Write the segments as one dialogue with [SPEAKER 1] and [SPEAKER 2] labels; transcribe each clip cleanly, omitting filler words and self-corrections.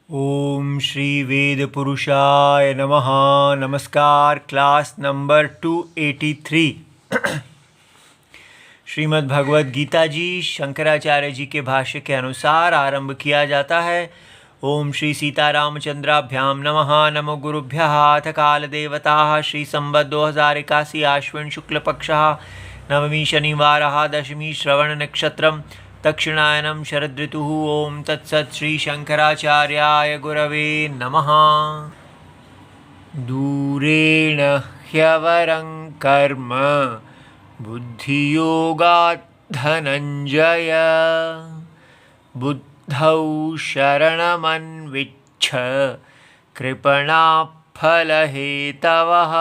[SPEAKER 1] ओम श्री वेद पुरुषाय नमः। नमस्कार। क्लास नंबर 283 श्रीमद् भगवद गीता जी शंकराचार्य जी के भाष्य के अनुसार आरंभ किया जाता है। ओम श्री सीतारामचंद्राभ्याम नमः। नमो गुरुभ्यः। अथ काल देवता श्री संवत् 2081 आश्विन शुक्ल पक्षः नवमी शनिवारः दशमी श्रवण नक्षत्रम दक्षिणायनं शरदृतुः। ओम तत्सत् श्री शंकराचार्याय गुरवे नमः। दूरेण ह्यवरं कर्म बुद्धियोगात् धनंजय बुद्धौ शरणमन्विच्छ कृपणाः फलहेतवः।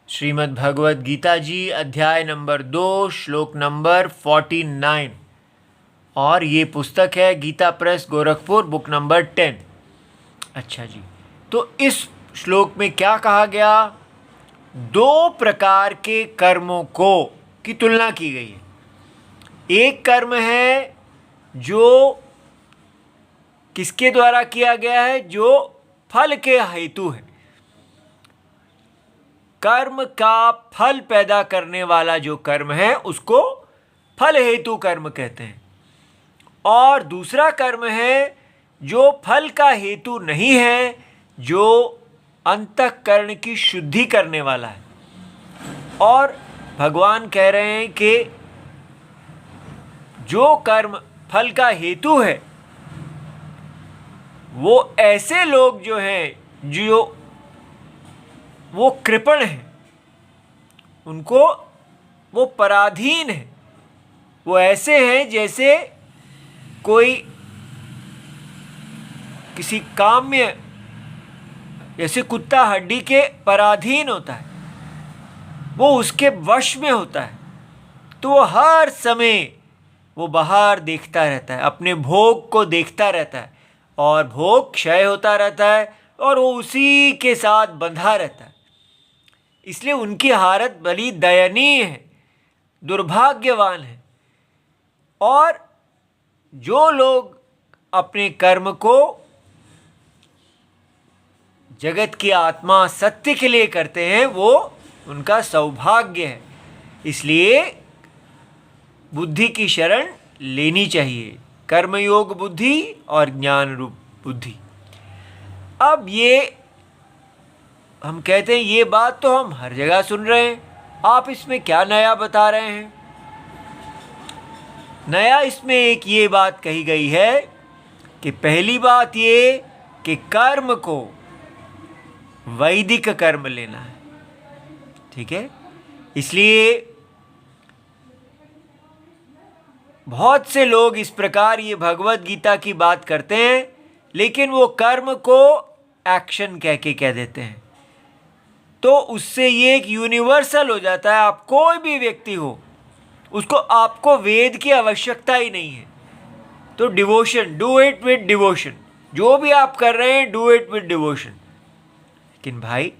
[SPEAKER 1] श्रीमद् भगवद गीता जी अध्याय नंबर 2 श्लोक नंबर 49 और ये पुस्तक है Gita Press Gorakhpur book number 10। अच्छा जी, तो इस श्लोक में क्या कहा गया? दो प्रकार के कर्मों को की तुलना की गई है। एक कर्म है जो किसके द्वारा किया गया है? जो फल के हेतु है। कर्म का फल पैदा करने वाला जो कर्म है उसको फल हेतु कर्म कहते हैं। और दूसरा कर्म है जो फल का हेतु नहीं है, जो अंतःकरण की शुद्धि करने वाला है। और भगवान कह रहे हैं कि जो कर्म फल का हेतु है वो ऐसे लोग जो हैं जो वो कृपण है, उनको वो पराधीन है। वो ऐसे हैं जैसे कोई किसी काम्य, जैसे कुत्ता हड्डी के पराधीन होता है, वो उसके वश में होता है। तो वो हर समय वो बाहर देखता रहता है, अपने भोग को देखता रहता है और भोग क्षय होता रहता है और वो उसी के साथ बंधा रहता है। इसलिए उनकी हालत बड़ी दयनीय है, दुर्भाग्यवान है। और जो लोग अपने कर्म को जगत की आत्मा सत्य के लिए करते हैं वो उनका सौभाग्य है। इसलिए बुद्धि की शरण लेनी चाहिए, कर्मयोग बुद्धि और ज्ञान रूप बुद्धि। अब ये हम कहते हैं ये बात तो हम हर जगह सुन रहे हैं, आप इसमें क्या नया बता रहे हैं? नया इसमें एक ये बात कही गई है कि पहली बात ये कि कर्म को वैदिक कर्म लेना है, ठीक है। इसलिए बहुत से लोग इस प्रकार ये भगवत गीता की बात करते हैं, लेकिन वो कर्म को एक्शन कह देते हैं। तो उससे ये एक यूनिवर्सल हो जाता है। आप कोई भी व्यक्ति हो, उसको आपको वेद की आवश्यकता ही नहीं है। तो devotion, do it with devotion. जो भी आप कर रहे हैं डू इट विद डिवोशन। लेकिन भाई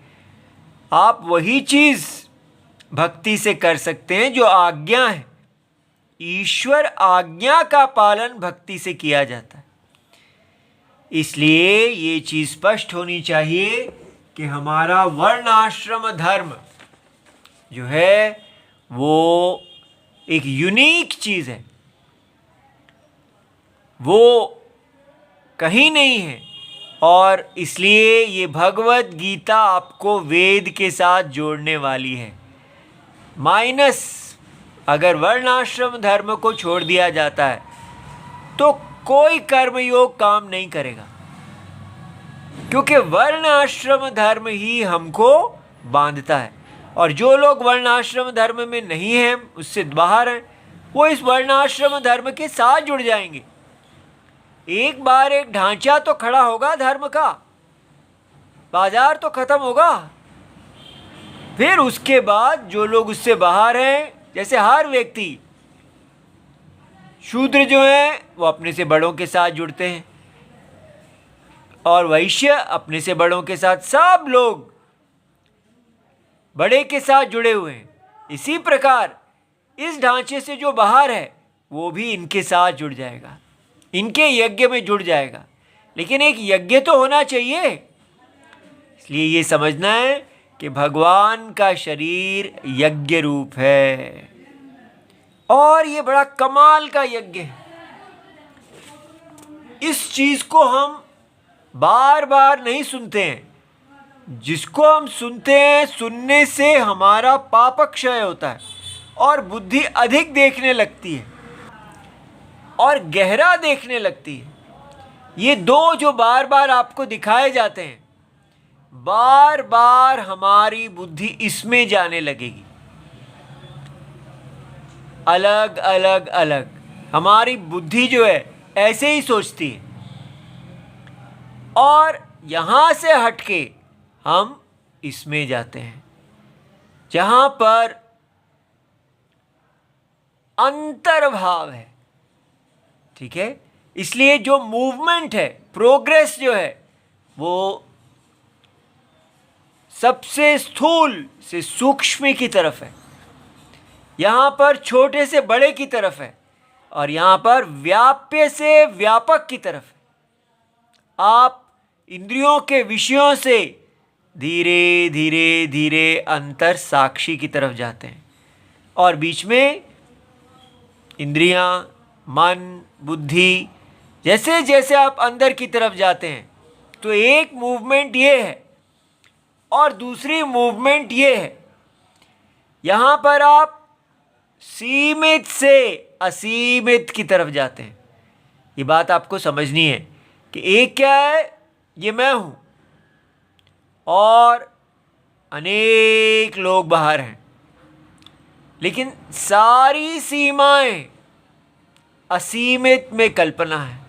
[SPEAKER 1] आप वही चीज़ भक्ति से कर सकते हैं जो आज्ञा है। ईश्वर आज्ञा का पालन भक्ति से किया जाता है। इसलिए ये चीज़ स्पष्ट होनी चाहिए कि हमारा वर्णाश्रम धर्म जो है वो एक यूनिक चीज़ है, वो कहीं नहीं है। और इसलिए ये भगवत गीता आपको वेद के साथ जोड़ने वाली है। माइनस अगर वर्णाश्रम धर्म को छोड़ दिया जाता है तो कोई कर्मयोग काम नहीं करेगा, क्योंकि वर्ण आश्रम धर्म ही हमको बांधता है। और जो लोग वर्ण आश्रम धर्म में नहीं हैं, उससे बाहर हैं, वो इस वर्ण आश्रम धर्म के साथ जुड़ जाएंगे। एक बार एक ढांचा तो खड़ा होगा धर्म का, बाजार तो खत्म होगा। फिर उसके बाद जो लोग उससे बाहर हैं, जैसे हर व्यक्ति, शूद्र जो हैं वो अपने से बड़ों के साथ जुड़ते हैं और वैश्य अपने से बड़ों के साथ, सब लोग बड़े के साथ जुड़े हुए हैं। इसी प्रकार इस ढांचे से जो बाहर है वो भी इनके साथ जुड़ जाएगा। इनके यज्ञ में जुड़ जाएगा। लेकिन एक यज्ञ तो होना चाहिए। इसलिए ये समझना है कि भगवान का शरीर यज्ञ रूप है और ये बड़ा कमाल का यज्ञ है। इस चीज को हम बार बार नहीं सुनते हैं। जिसको हम सुनते हैं, सुनने से हमारा पाप क्षय होता है और बुद्धि अधिक देखने लगती है और गहरा देखने लगती है। ये दो जो बार बार आपको दिखाए जाते हैं, बार बार हमारी बुद्धि इसमें जाने लगेगी। अलग अलग अलग हमारी बुद्धि जो है ऐसे ही सोचती है और यहां से हटके हम इसमें जाते हैं जहां पर अंतर्भाव है। ठीक है, इसलिए जो मूवमेंट है, प्रोग्रेस जो है, वो सबसे स्थूल से सूक्ष्म की तरफ है, यहां पर छोटे से बड़े की तरफ है और यहां पर व्याप्य से व्यापक की तरफ है। आप इंद्रियों के विषयों से धीरे धीरे धीरे अंतर साक्षी की तरफ जाते हैं और बीच में इंद्रियां, मन, बुद्धि, जैसे जैसे आप अंदर की तरफ जाते हैं तो एक मूवमेंट ये है और दूसरी मूवमेंट ये है। यहां पर आप सीमित से असीमित की तरफ जाते हैं। ये बात आपको समझनी है कि एक क्या है, ये मैं हूं और अनेक लोग बाहर हैं, लेकिन सारी सीमाएं असीमित में कल्पना है।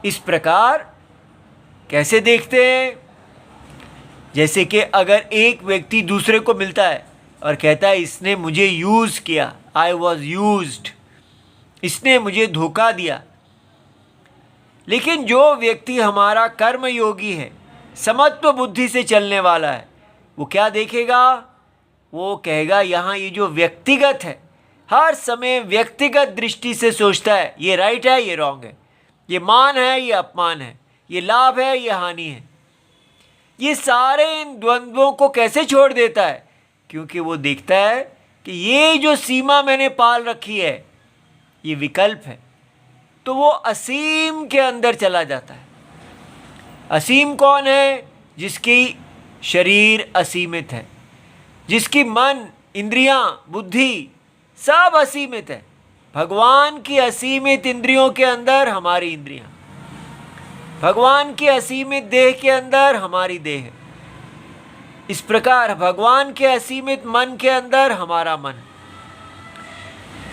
[SPEAKER 1] इस प्रकार कैसे देखते हैं? जैसे कि अगर एक व्यक्ति दूसरे को मिलता है और कहता है इसने मुझे यूज किया, आई वॉज यूज्ड, इसने मुझे धोखा दिया। लेकिन जो व्यक्ति हमारा कर्मयोगी है, समत्व बुद्धि से चलने वाला है, वो क्या देखेगा? वो कहेगा यहाँ ये जो व्यक्तिगत है, हर समय व्यक्तिगत दृष्टि से सोचता है, ये राइट है, ये रॉन्ग है, ये मान है, ये अपमान है, ये लाभ है, ये हानि है। ये सारे इन द्वंद्वों को कैसे छोड़ देता है? क्योंकि वो देखता है कि ये जो सीमा मैंने पाल रखी है ये विकल्प है, तो वो असीम के अंदर चला जाता है। असीम कौन है? जिसकी शरीर असीमित है, जिसकी मन, इंद्रियां, बुद्धि सब असीमित है। भगवान की असीमित इंद्रियों के अंदर हमारी इंद्रियां, भगवान की असीमित देह के अंदर हमारी देह, इस प्रकार भगवान के असीमित मन के अंदर हमारा मन।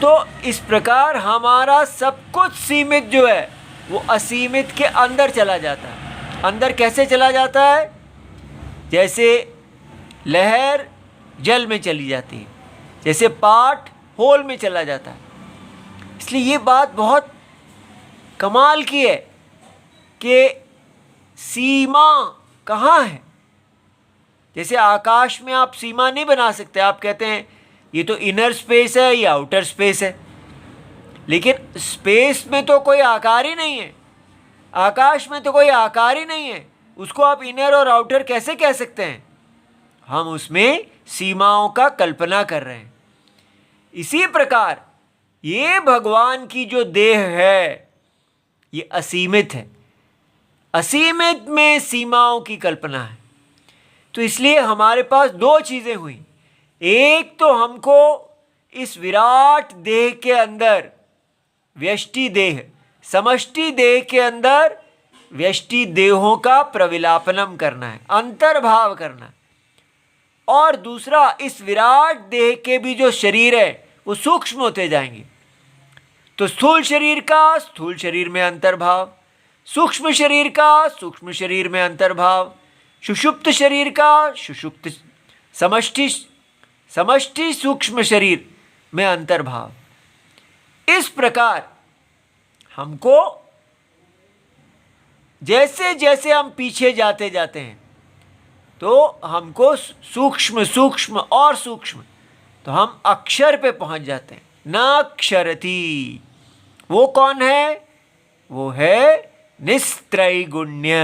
[SPEAKER 1] तो इस प्रकार हमारा सब कुछ सीमित जो है वो असीमित के अंदर चला जाता है। अंदर कैसे चला जाता है? जैसे लहर जल में चली जाती है, जैसे पाट होल में चला जाता है। इसलिए ये बात बहुत कमाल की है कि सीमा कहाँ है। जैसे आकाश में आप सीमा नहीं बना सकते। आप कहते हैं ये तो इनर स्पेस है, ये आउटर स्पेस है, लेकिन स्पेस में तो कोई आकार ही नहीं है, आकाश में तो कोई आकार ही नहीं है, उसको आप इनर और आउटर कैसे कह सकते हैं? हम उसमें सीमाओं का कल्पना कर रहे हैं। इसी प्रकार ये भगवान की जो देह है ये असीमित है, असीमित में सीमाओं की कल्पना है। तो इसलिए हमारे पास दो चीजें हुई। एक तो हमको इस विराट देह के अंदर व्यष्टि देह, समष्टि देह के अंदर व्यष्टि देहों का प्रविलापनम करना है, अंतर्भाव करना है। और दूसरा, इस विराट देह के भी जो शरीर है वो सूक्ष्म होते जाएंगे। तो स्थूल शरीर का स्थूल शरीर में अंतर्भाव, सूक्ष्म शरीर का सूक्ष्म शरीर में अंतर्भाव, सुषुप्त शरीर का सुषुप्त, समष्टि सूक्ष्म शरीर में अंतर्भाव। इस प्रकार हमको जैसे जैसे हम पीछे जाते जाते हैं तो हमको सूक्ष्म सूक्ष्म और सूक्ष्म, तो हम अक्षर पे पहुंच जाते हैं। न क्षरति, वो कौन है? वो है निस्त्रैगुण्य।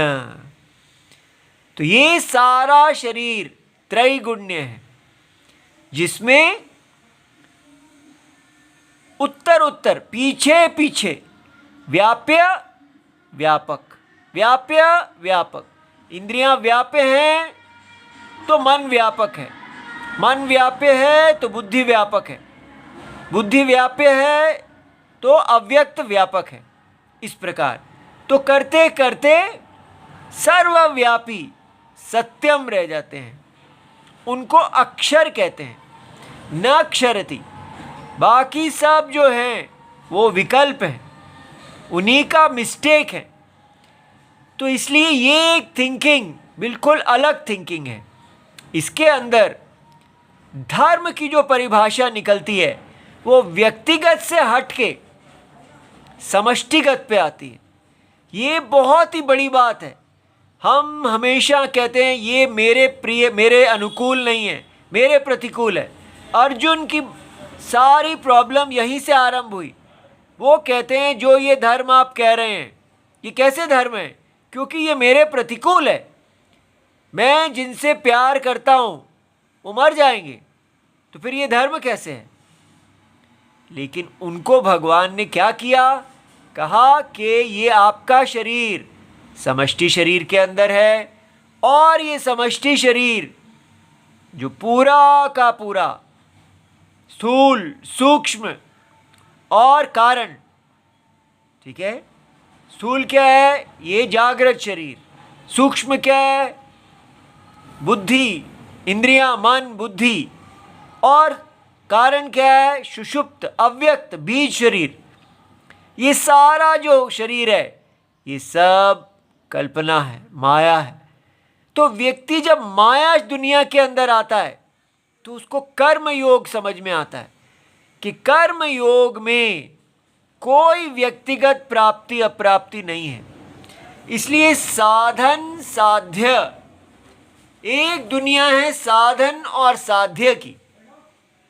[SPEAKER 1] तो ये सारा शरीर त्रैगुण्य है, जिसमें उत्तर उत्तर, पीछे पीछे, व्याप्य व्यापक, व्याप्य व्यापक। इंद्रियां व्याप्य हैं तो मन व्यापक है, मन व्याप्य है तो बुद्धि व्यापक है, बुद्धि व्याप्य है तो अव्यक्त व्यापक है। इस प्रकार तो करते करते सर्वव्यापी सत्यम रह जाते हैं। उनको अक्षर कहते हैं, न अक्षरति। बाकी सब जो हैं वो विकल्प हैं, उन्हीं का मिस्टेक है। तो इसलिए ये एक थिंकिंग बिल्कुल अलग थिंकिंग है। इसके अंदर धर्म की जो परिभाषा निकलती है वो व्यक्तिगत से हट के समष्टिगत पे आती है। ये बहुत ही बड़ी बात है। हम हमेशा कहते हैं ये मेरे प्रिय, मेरे अनुकूल नहीं है, मेरे प्रतिकूल है। अर्जुन की सारी प्रॉब्लम यहीं से आरंभ हुई। वो कहते हैं जो ये धर्म आप कह रहे हैं ये कैसे धर्म है, क्योंकि ये मेरे प्रतिकूल है। मैं जिनसे प्यार करता हूँ वो मर जाएंगे, तो फिर ये धर्म कैसे है? लेकिन उनको भगवान ने क्या किया? कहा कि ये आपका शरीर समष्टि शरीर के अंदर है, और ये समष्टि शरीर जो पूरा का पूरा स्थूल, सूक्ष्म और कारण, ठीक है, स्थूल क्या है? ये जागृत शरीर। सूक्ष्म क्या है? बुद्धि, इंद्रियां, मन, बुद्धि। और कारण क्या है? सुषुप्त, अव्यक्त, बीज शरीर। ये सारा जो शरीर है ये सब कल्पना है, माया है। तो व्यक्ति जब माया दुनिया के अंदर आता है तो उसको कर्म योग समझ में आता है कि कर्म योग में कोई व्यक्तिगत प्राप्ति अप्राप्ति नहीं है। इसलिए साधन साध्य, एक दुनिया है साधन और साध्य की,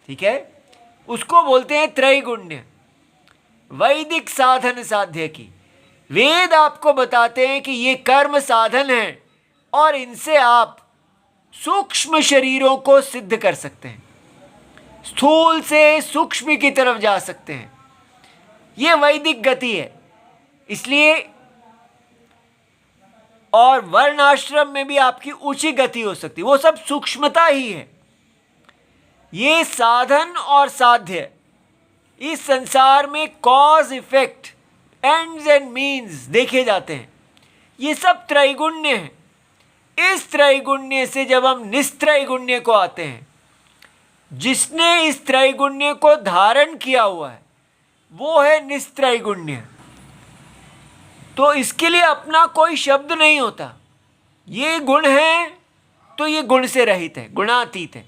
[SPEAKER 1] ठीक है, उसको बोलते हैं त्रैगुण्य। वैदिक साधन साध्य की, वेद आपको बताते हैं कि ये कर्म साधन हैं और इनसे आप सूक्ष्म शरीरों को सिद्ध कर सकते हैं, स्थूल से सूक्ष्म की तरफ जा सकते हैं। ये वैदिक गति है। इसलिए और वर्णाश्रम में भी आपकी ऊंची गति हो सकती है, वो सब सूक्ष्मता ही है। ये साधन और साध्य, इस संसार में cause effect, ends and means देखे जाते हैं। ये सब त्रैगुण्य है। इस त्रैगुण्य से जब हम निस्त्रैगुण्य को आते हैं, जिसने इस त्रैगुण्य को धारण किया हुआ है वो है निस्त्रैगुण्य। तो इसके लिए अपना कोई शब्द नहीं होता। ये गुण है तो ये गुण से रहित है, गुणातीत है।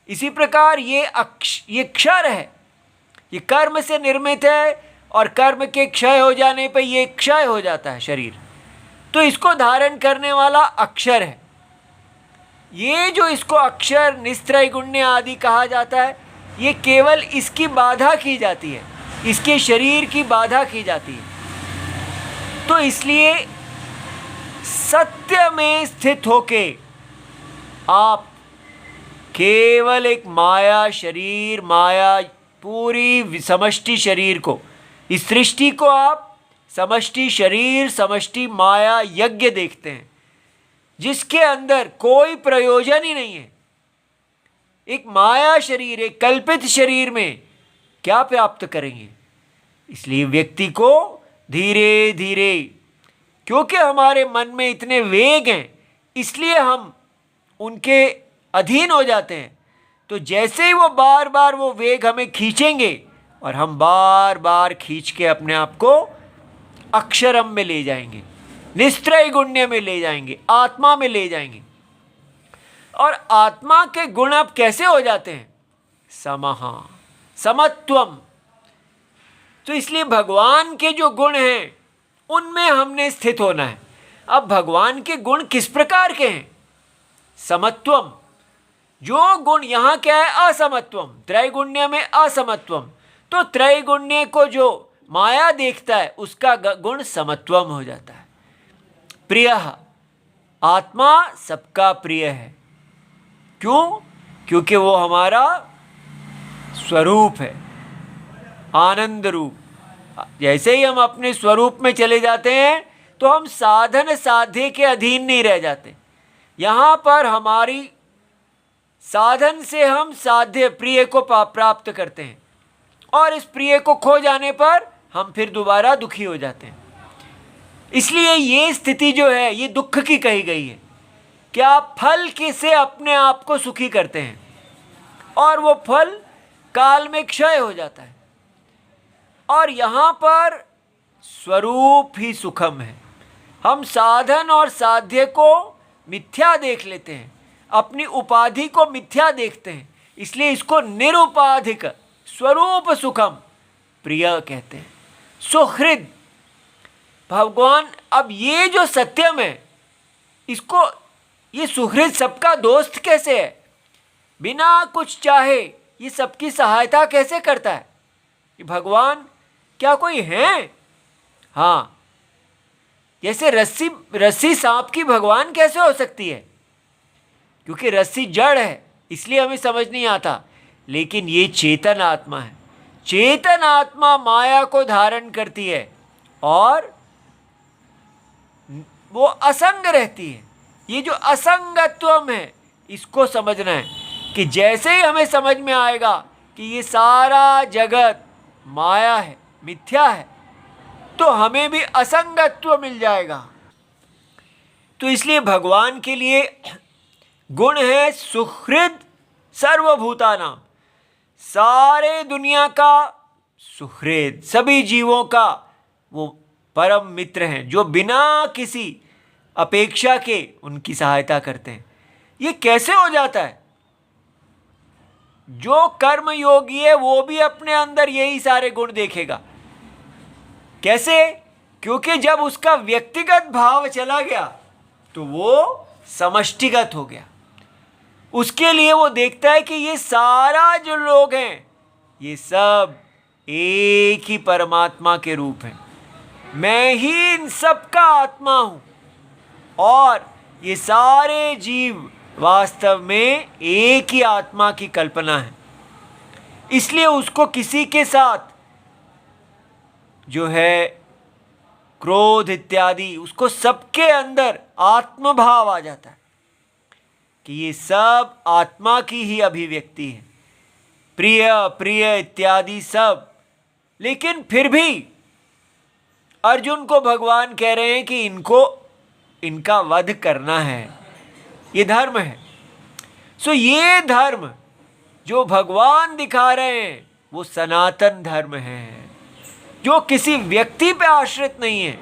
[SPEAKER 1] इसी प्रकार ये क्षर है, ये कर्म से निर्मित है और कर्म के क्षय हो जाने पर ये क्षय हो जाता है शरीर। तो इसको धारण करने वाला अक्षर है। ये जो इसको अक्षर, निस्त्रैगुण्य आदि कहा जाता है, ये केवल इसकी बाधा की जाती है, इसके शरीर की बाधा की जाती है। तो इसलिए सत्य में स्थित होके आप केवल एक माया शरीर, माया पूरी समष्टि शरीर को, इस सृष्टि को आप समष्टि शरीर, समष्टि माया यज्ञ देखते हैं, जिसके अंदर कोई प्रयोजन ही नहीं है। एक माया शरीर, एक कल्पित शरीर में क्या प्राप्त करेंगे? इसलिए व्यक्ति को धीरे धीरे, क्योंकि हमारे मन में इतने वेग हैं, इसलिए हम उनके अधीन हो जाते हैं। तो जैसे ही वो बार बार वो वेग हमें खींचेंगे और हम बार बार खींच के अपने आप को अक्षरम में ले जाएंगे, निस्त्रैगुण्य में ले जाएंगे, आत्मा में ले जाएंगे। और आत्मा के गुण अब कैसे हो जाते हैं? समहा, समत्वम। तो इसलिए भगवान के जो गुण हैं उनमें हमने स्थित होना है। अब भगवान के गुण किस प्रकार के हैं? समत्वम। जो गुण, यहाँ क्या है? असमत्वम। त्रैगुण्य में असमत्वम। तो त्रैगुण्य को जो माया देखता है उसका गुण समत्वम हो जाता है। प्रिय, आत्मा सबका प्रिय है। क्यों? क्योंकि वो हमारा स्वरूप है, आनंद रूप। जैसे ही हम अपने स्वरूप में चले जाते हैं तो हम साधन साध्य के अधीन नहीं रह जाते। यहाँ पर हमारी साधन से हम साध्य प्रिय को प्राप्त करते हैं, और इस प्रिय को खो जाने पर हम फिर दोबारा दुखी हो जाते हैं। इसलिए ये स्थिति जो है ये दुख की कही गई है कि आप फल से अपने आप को सुखी करते हैं और वो फल काल में क्षय हो जाता है। और यहाँ पर स्वरूप ही सुखम है। हम साधन और साध्य को मिथ्या देख लेते हैं, अपनी उपाधि को मिथ्या देखते हैं, इसलिए इसको निरुपाधिक स्वरूप सुखम प्रिय कहते हैं। सुहृद भगवान, अब ये जो सत्यम है इसको, ये सुहृद सबका दोस्त कैसे है? बिना कुछ चाहे ये सबकी सहायता कैसे करता है? ये भगवान क्या कोई है? हाँ, जैसे रस्सी सांप की भगवान कैसे हो सकती है? क्योंकि रस्सी जड़ है इसलिए हमें समझ नहीं आता, लेकिन ये चेतन आत्मा है। चेतन आत्मा माया को धारण करती है और वो असंग रहती है। ये जो असंगत्वम है इसको समझना है कि जैसे ही हमें समझ में आएगा कि ये सारा जगत माया है, मिथ्या है, तो हमें भी असंगत्व मिल जाएगा। तो इसलिए भगवान के लिए गुण है सुहृद सर्वभूतानाम, सारे दुनिया का सुहृद, सभी जीवों का वो परम मित्र हैं जो बिना किसी अपेक्षा के उनकी सहायता करते हैं। ये कैसे हो जाता है? जो कर्म योगी है वो भी अपने अंदर यही सारे गुण देखेगा। कैसे? क्योंकि जब उसका व्यक्तिगत भाव चला गया तो वो समष्टिगत हो गया। उसके लिए वो देखता है कि ये सारा जो लोग हैं ये सब एक ही परमात्मा के रूप हैं, मैं ही इन सब का आत्मा हूं, और ये सारे जीव वास्तव में एक ही आत्मा की कल्पना है। इसलिए उसको किसी के साथ जो है क्रोध इत्यादि, उसको सबके अंदर आत्मभाव आ जाता है कि ये सब आत्मा की ही अभिव्यक्ति है, प्रिय प्रिय इत्यादि सब। लेकिन फिर भी अर्जुन को भगवान कह रहे हैं कि इनका वध करना है, ये धर्म है। सो ये धर्म जो भगवान दिखा रहे हैं वो सनातन धर्म है जो किसी व्यक्ति पे आश्रित नहीं है।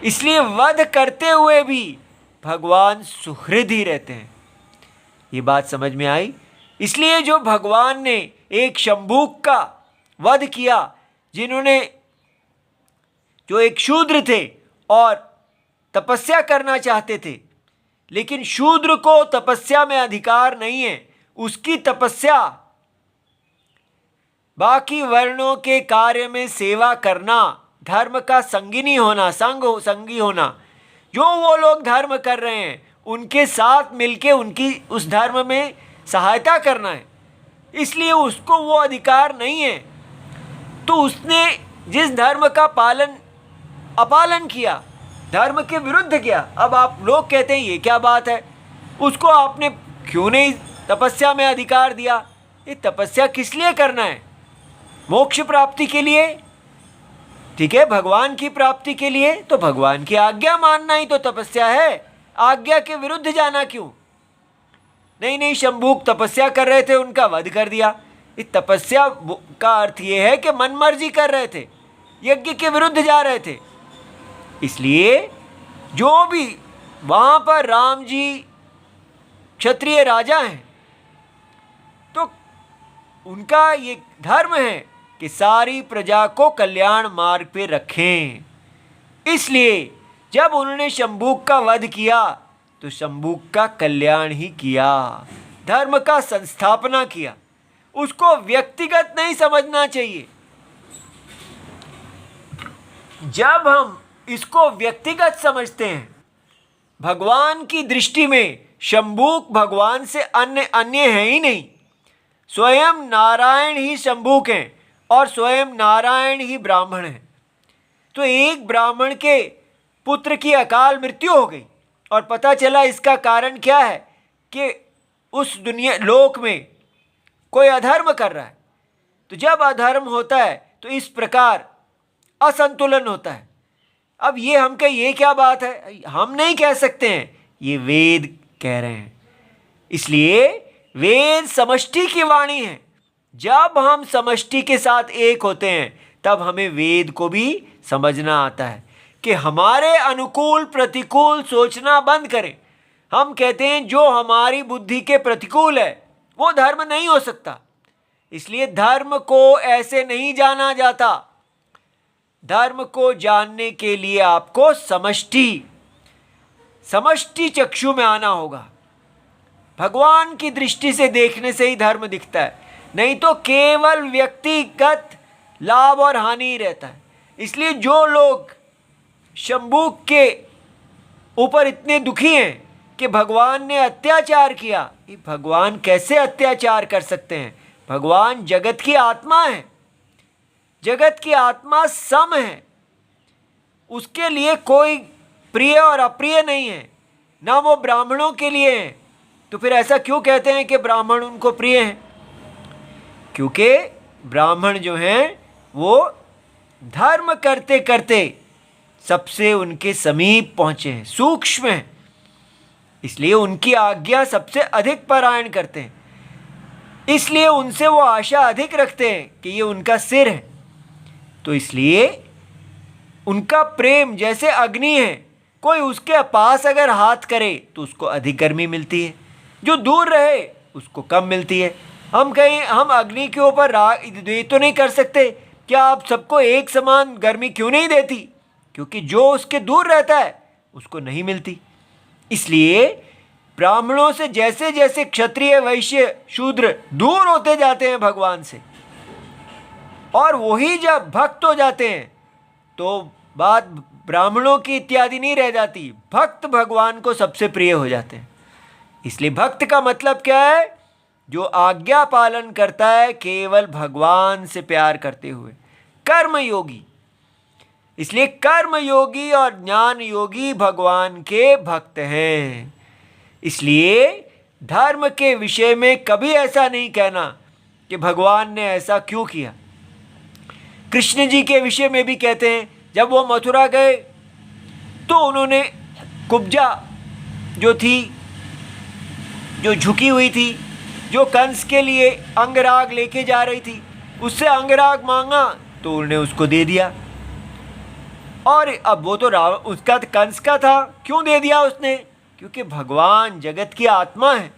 [SPEAKER 1] इसलिए वध करते हुए भी भगवान सुहृद ही रहते हैं। ये बात समझ में आई? इसलिए जो भगवान ने एक शंभूक का वध किया, जिन्होंने जो एक शूद्र थे और तपस्या करना चाहते थे, लेकिन शूद्र को तपस्या में अधिकार नहीं है, उसकी तपस्या बाकी वर्णों के कार्य में सेवा करना, धर्म का संगी होना, संगी होना, जो वो लोग धर्म कर रहे हैं उनके साथ मिलके उनकी उस धर्म में सहायता करना है, इसलिए उसको वो अधिकार नहीं है। तो उसने जिस धर्म का अपालन किया, धर्म के विरुद्ध किया। अब आप लोग कहते हैं ये क्या बात है, उसको आपने क्यों नहीं तपस्या में अधिकार दिया? ये तपस्या किस लिए करना है? मोक्ष प्राप्ति के लिए, ठीक है, भगवान की प्राप्ति के लिए। तो भगवान की आज्ञा मानना ही तो तपस्या है, आज्ञा के विरुद्ध जाना क्यों? नहीं, शंभूक तपस्या कर रहे थे, उनका वध कर दिया। इस तपस्या का अर्थ ये है कि मनमर्जी कर रहे थे, यज्ञ के विरुद्ध जा रहे थे। इसलिए जो भी वहां पर राम जी क्षत्रिय राजा हैं, तो उनका ये धर्म है कि सारी प्रजा को कल्याण मार्ग पे रखें। इसलिए जब उन्होंने शंभूक का वध किया तो शंभूक का कल्याण ही किया, धर्म का संस्थापना किया। उसको व्यक्तिगत नहीं समझना चाहिए। जब हम इसको व्यक्तिगत समझते हैं, भगवान की दृष्टि में शंभूक भगवान से अन्य है ही नहीं। स्वयं नारायण ही शंभूक हैं और स्वयं नारायण ही ब्राह्मण हैं। तो एक ब्राह्मण के पुत्र की अकाल मृत्यु हो गई और पता चला इसका कारण क्या है कि उस दुनिया लोक में कोई अधर्म कर रहा है। तो जब अधर्म होता है तो इस प्रकार असंतुलन होता है। अब ये क्या बात है, हम नहीं कह सकते हैं, ये वेद कह रहे हैं। इसलिए वेद समष्टि की वाणी है। जब हम समष्टि के साथ एक होते हैं तब हमें वेद को भी समझना आता है कि हमारे अनुकूल प्रतिकूल सोचना बंद करें। हम कहते हैं जो हमारी बुद्धि के प्रतिकूल है वो धर्म नहीं हो सकता। इसलिए धर्म को ऐसे नहीं जाना जाता। धर्म को जानने के लिए आपको समष्टि चक्षु में आना होगा। भगवान की दृष्टि से देखने से ही धर्म दिखता है, नहीं तो केवल व्यक्तिगत लाभ और हानि ही रहता है। इसलिए जो लोग शंभूक के ऊपर इतने दुखी हैं कि भगवान ने अत्याचार किया, ये भगवान कैसे अत्याचार कर सकते हैं? भगवान जगत की आत्मा है, जगत की आत्मा सम है, उसके लिए कोई प्रिय और अप्रिय नहीं है, ना वो ब्राह्मणों के लिए है। तो फिर ऐसा क्यों कहते हैं कि ब्राह्मण उनको प्रिय हैं? क्योंकि ब्राह्मण जो हैं वो धर्म करते करते सबसे उनके समीप पहुंचे हैं, सूक्ष्म हैं, इसलिए उनकी आज्ञा सबसे अधिक पारायण करते हैं। इसलिए उनसे वो आशा अधिक रखते हैं कि ये उनका सिर है। तो इसलिए उनका प्रेम जैसे अग्नि है, कोई उसके पास अगर हाथ करे तो उसको अधिक गर्मी मिलती है, जो दूर रहे उसको कम मिलती है। हम कहें हम अग्नि के ऊपर राग दे तो नहीं कर सकते, क्या आप सबको एक समान गर्मी क्यों नहीं देती? क्योंकि जो उसके दूर रहता है उसको नहीं मिलती। इसलिए ब्राह्मणों से जैसे जैसे क्षत्रिय वैश्य शूद्र दूर होते जाते हैं भगवान से, और वही जब भक्त हो जाते हैं तो बात ब्राह्मणों की इत्यादि नहीं रह जाती, भक्त भगवान को सबसे प्रिय हो जाते हैं। इसलिए भक्त का मतलब क्या है? जो आज्ञा पालन करता है केवल भगवान से प्यार करते हुए, कर्म योगी। इसलिए कर्म योगी और ज्ञान योगी भगवान के भक्त हैं। इसलिए धर्म के विषय में कभी ऐसा नहीं कहना कि भगवान ने ऐसा क्यों किया। कृष्ण जी के विषय में भी कहते हैं, जब वो मथुरा गए तो उन्होंने कुब्जा जो थी, जो झुकी हुई थी, जो कंस के लिए अंगराग लेके जा रही थी, उससे अंगराग मांगा तो उन्होंने उसको दे दिया। और अब वो तो उसका कंस का था, क्यों दे दिया उसने? क्योंकि भगवान जगत की आत्मा है।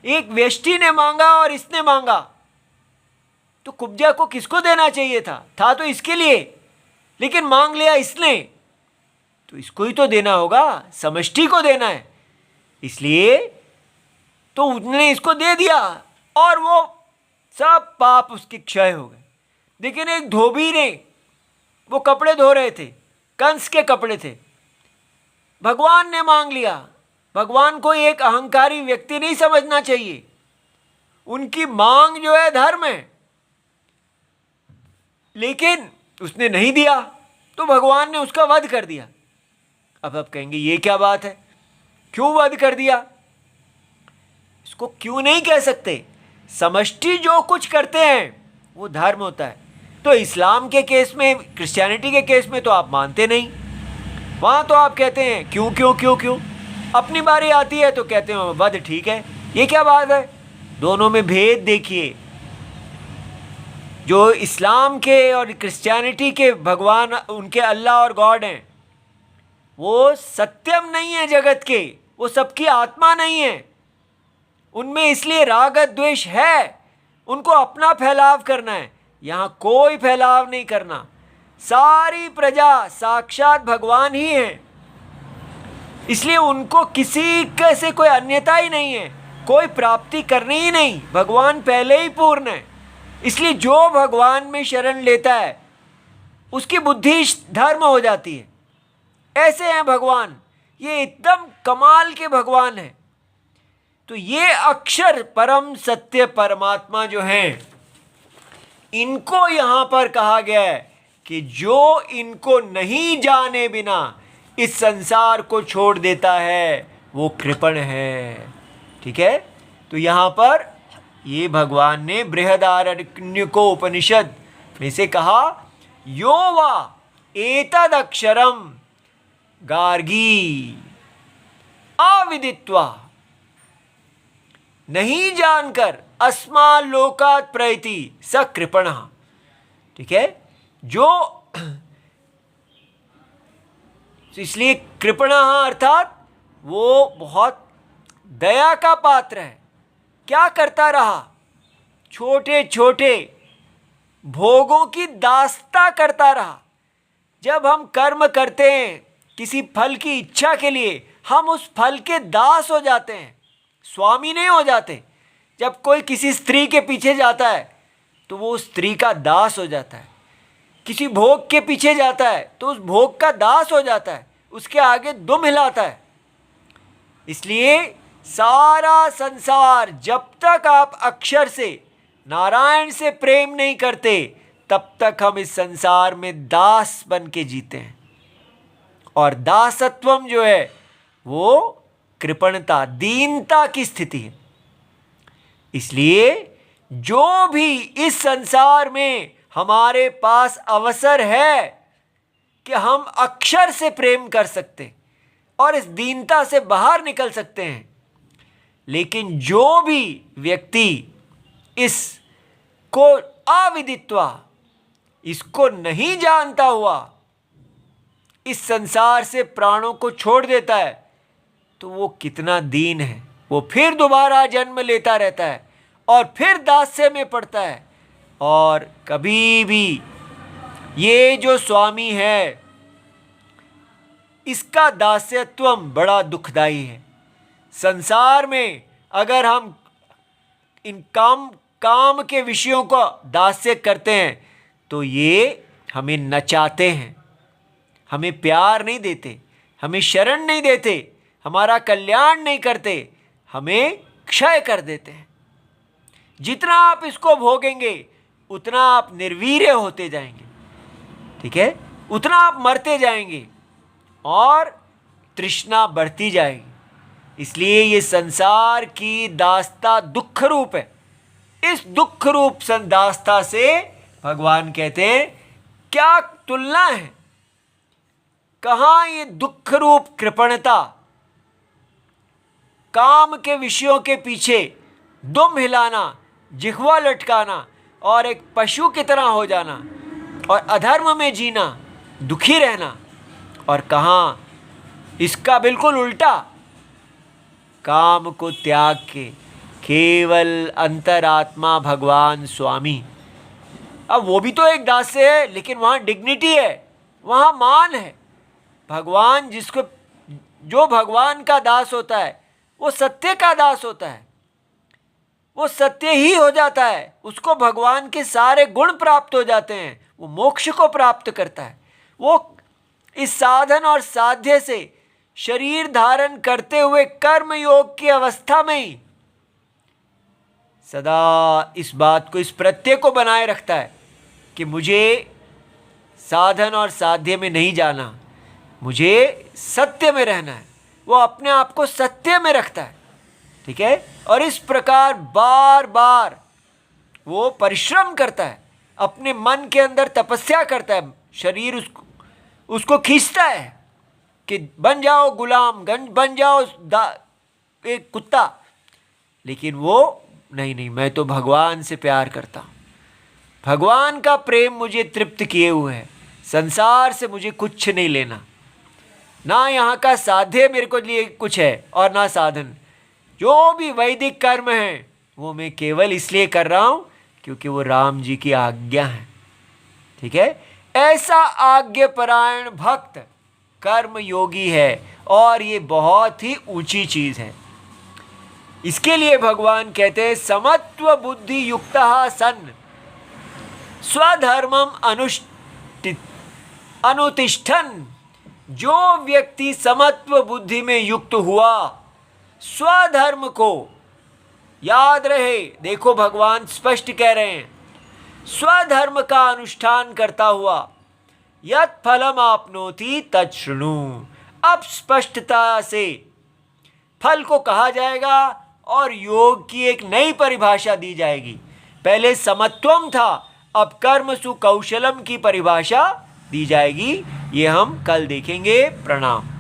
[SPEAKER 1] एक व्यष्टि ने मांगा और इसने मांगा, तो कुब्जा को किसको देना चाहिए था तो इसके लिए, लेकिन मांग लिया इसने, तो इसको ही तो देना होगा, समष्टि को देना है। इसलिए तो उसने इसको दे दिया और वो सब पाप उसके क्षय हो गए। लेकिन एक धोबी ने, वो कपड़े धो रहे थे, कंस के कपड़े थे, भगवान ने मांग लिया। भगवान को एक अहंकारी व्यक्ति नहीं समझना चाहिए, उनकी मांग जो है धर्म है। लेकिन उसने नहीं दिया तो भगवान ने उसका वध कर दिया। अब आप कहेंगे ये क्या बात है, क्यों वध कर दिया? इसको क्यों नहीं कह सकते? समष्टि जो कुछ करते हैं वो धर्म होता है। तो इस्लाम के केस में, क्रिश्चियनिटी के केस में तो आप मानते नहीं, वहाँ तो आप कहते हैं क्यों क्यों क्यों क्यों। अपनी बारी आती है तो कहते हैं वध ठीक है। ये क्या बात है? दोनों में भेद देखिए। जो इस्लाम के और क्रिश्चियनिटी के भगवान, उनके अल्लाह और गॉड हैं, वो सत्यम नहीं है जगत के, वो सबकी आत्मा नहीं है। उनमें इसलिए राग द्वेष है, उनको अपना फैलाव करना है, यहाँ कोई फैलाव नहीं करना। सारी प्रजा साक्षात भगवान ही है, इसलिए उनको किसी के से कोई अन्यता ही नहीं है, कोई प्राप्ति करनी ही नहीं, भगवान पहले ही पूर्ण है। इसलिए जो भगवान में शरण लेता है उसकी बुद्धि धर्म हो जाती है। ऐसे हैं भगवान, ये एकदम कमाल के भगवान हैं। तो ये अक्षर परम सत्य परमात्मा जो हैं, इनको यहां पर कहा गया है कि जो इनको नहीं जाने बिना इस संसार को छोड़ देता है वो कृपण है। ठीक है, तो यहां पर ये भगवान ने बृहदारण्यको उपनिषद में से कहा, यो वा एतद अक्षरम गार्गी अविदित्वा, नहीं जानकर अस्मा लोकात् प्रैति स कृपणः। ठीक है, जो इसलिए कृपणः अर्थात वो बहुत दया का पात्र है। क्या करता रहा, छोटे छोटे भोगों की दास्ता करता रहा। जब हम कर्म करते हैं किसी फल की इच्छा के लिए, हम उस फल के दास हो जाते हैं, स्वामी नहीं हो जाते। जब कोई किसी स्त्री के पीछे जाता है तो वो उस स्त्री का दास हो जाता है। किसी भोग के पीछे जाता है तो उस भोग का दास हो जाता है, उसके आगे दुम हिलाता है। इसलिए सारा संसार, जब तक आप अक्षर से नारायण से प्रेम नहीं करते, तब तक हम इस संसार में दास बन के जीते हैं। और दासत्वम जो है वो कृपणता, दीनता की स्थिति है। इसलिए जो भी इस संसार में हमारे पास अवसर है कि हम अक्षर से प्रेम कर सकते और इस दीनता से बाहर निकल सकते हैं, लेकिन जो भी व्यक्ति इसको अविदित्वा, इसको नहीं जानता हुआ इस संसार से प्राणों को छोड़ देता है, तो वो कितना दीन है। वो फिर दोबारा जन्म लेता रहता है और फिर दास्य में पड़ता है। और कभी भी ये जो स्वामी है, इसका दास्यत्व बड़ा दुखदाई है। संसार में अगर हम इन काम के विषयों को दास्य करते हैं तो ये हमें नचाते हैं, हमें प्यार नहीं देते, हमें शरण नहीं देते, हमारा कल्याण नहीं करते, हमें क्षय कर देते हैं। जितना आप इसको भोगेंगे उतना आप निर्वीर्य होते जाएंगे। ठीक है, उतना आप मरते जाएंगे और तृष्णा बढ़ती जाएगी। इसलिए ये संसार की दास्ता दुख रूप है। इस दुख रूप दास्ता से भगवान कहते हैं, क्या तुलना है। कहाँ ये दुख रूप कृपणता, काम के विषयों के पीछे दुम हिलाना, जिह्वा लटकाना और एक पशु की तरह हो जाना और अधर्म में जीना, दुखी रहना, और कहाँ इसका बिल्कुल उल्टा, काम को त्याग के केवल अंतरात्मा भगवान स्वामी। अब वो भी तो एक दास्य है, लेकिन वहाँ डिग्निटी है, वहाँ मान है। भगवान जो भगवान का दास होता है वो सत्य का दास होता है, वो सत्य ही हो जाता है, उसको भगवान के सारे गुण प्राप्त हो जाते हैं, वो मोक्ष को प्राप्त करता है। वो इस साधन और साध्य से शरीर धारण करते हुए कर्म योग की अवस्था में ही सदा इस बात को, इस प्रत्यय को बनाए रखता है कि मुझे साधन और साध्य में नहीं जाना, मुझे सत्य में रहना है। वो अपने आप को सत्य में रखता है। ठीक है, और इस प्रकार बार बार वो परिश्रम करता है, अपने मन के अंदर तपस्या करता है। शरीर उसको खींचता है कि बन जाओ गुलाम, बन जाओ एक कुत्ता, लेकिन वो नहीं, मैं तो भगवान से प्यार करता हूँ, भगवान का प्रेम मुझे तृप्त किए हुए है, संसार से मुझे कुछ नहीं लेना, ना यहाँ का साध्य मेरे को लिए कुछ है और ना साधन। जो भी वैदिक कर्म है वो मैं केवल इसलिए कर रहा हूँ क्योंकि वो राम जी की आज्ञा है। ठीक है, ऐसा आज्ञापरायण भक्त कर्म योगी है और ये बहुत ही ऊंची चीज है। इसके लिए भगवान कहते हैं, समत्व बुद्धि युक्तः सन् स्वधर्मम अनुतिष्ठन, जो व्यक्ति समत्व बुद्धि में युक्त हुआ, स्वधर्म को, याद रहे, देखो भगवान स्पष्ट कह रहे हैं, स्वधर्म का अनुष्ठान करता हुआ, यत् फलम आपनोति तत् शृणु। अब स्पष्टता से फल को कहा जाएगा और योग की एक नई परिभाषा दी जाएगी। पहले समत्वम था, अब कर्मसु कौशलम की परिभाषा दी जाएगी। ये हम कल देखेंगे। प्रणाम।